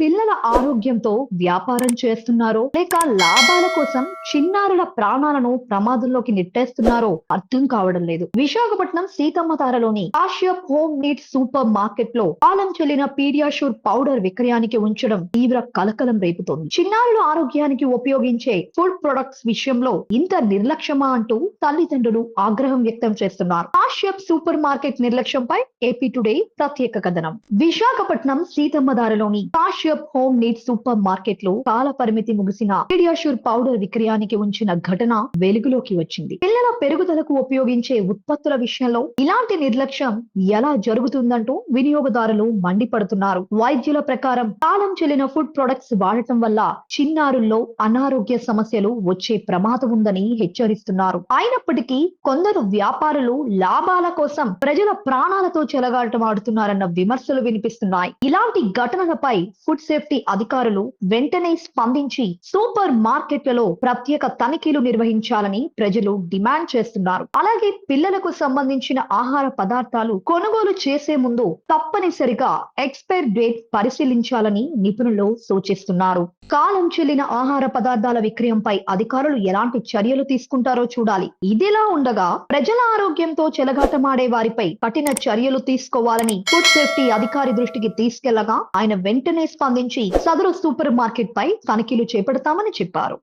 పిల్లల ఆరోగ్యంతో వ్యాపారం చేస్తున్నారో లేక లాభాల కోసం చిన్నారుల ప్రాణాలను ప్రమాదంలోకి నెట్టేస్తున్నారో అర్థం కావడం లేదు. విశాఖపట్నం సీతమ్మ తారలోని Kashyap home needs supermarket లో కాలం చెల్లిన పీడియాషూర్ పౌడర్ విక్రయానికి ఉంచడం తీవ్ర కలకలం రేపుతోంది. చిన్నారుల ఆరోగ్యానికి ఉపయోగించే ఫుడ్ ప్రొడక్ట్స్ విషయంలో ఇంత నిర్లక్ష్యమా అంటూ తల్లిదండ్రులు ఆగ్రహం వ్యక్తం చేస్తున్నారు. కాశ్యప్ సూపర్ మార్కెట్ నిర్లక్ష్యంపై ఏపీ టుడే ప్రత్యేక కథనం. విశాఖపట్నం సీతమ్మ తారలోని Kashyap home needs supermarket లో కాల పరిమితి ముగిసిన పీడియాషూర్ పౌడర్ విక్రయానికి ఉంచిన ఘటన వెలుగులోకి వచ్చింది. పిల్లల పెరుగుదలకు ఉపయోగించే ఉత్పత్తుల విషయంలో ఇలాంటి నిర్లక్ష్యం ఎలా జరుగుతుందంటూ వినియోగదారులు మండిపడుతున్నారు. వైద్యుల ప్రకారం కాలం చెల్లిన ఫుడ్ ప్రొడక్ట్స్ వాడటం వల్ల చిన్నారుల్లో అనారోగ్య సమస్యలు వచ్చే ప్రమాదం ఉందని హెచ్చరిస్తున్నారు. అయినప్పటికీ కొందరు వ్యాపారులు లాభాల కోసం ప్రజల ప్రాణాలతో చెలగాటమాడుతున్నారన్న విమర్శలు వినిపిస్తున్నాయి. ఇలాంటి ఘటనలపై ఫుడ్ సేఫ్టీ అధికారులు వెంటనే స్పందించి సూపర్ మార్కెట్లలో ప్రత్యేక తనిఖీలు నిర్వహించాలని ప్రజలు డిమాండ్ చేస్తున్నారు. అలాగే పిల్లలకు సంబంధించిన ఆహార పదార్థాలు కొనుగోలు చేసే ముందు తప్పనిసరిగా ఎక్స్పైర్ డేట్ పరిశీలించాలని నిపుణులు సూచిస్తున్నారు. కాలం చెల్లిన ఆహార పదార్థాల విక్రయంపై అధికారులు ఎలాంటి చర్యలు తీసుకుంటారో చూడాలి. ఇదిలా ఉండగా ప్రజల ఆరోగ్యంతో చెలగాటమాడే వారిపై కఠిన చర్యలు తీసుకోవాలని ఫుడ్ సేఫ్టీ అధికారి దృష్టికి తీసుకెళ్లగా ఆయన వెంటనే స్పందించి సదరు సూపర్ మార్కెట్ పై తనిఖీలు చేపడతామని చెప్పారు.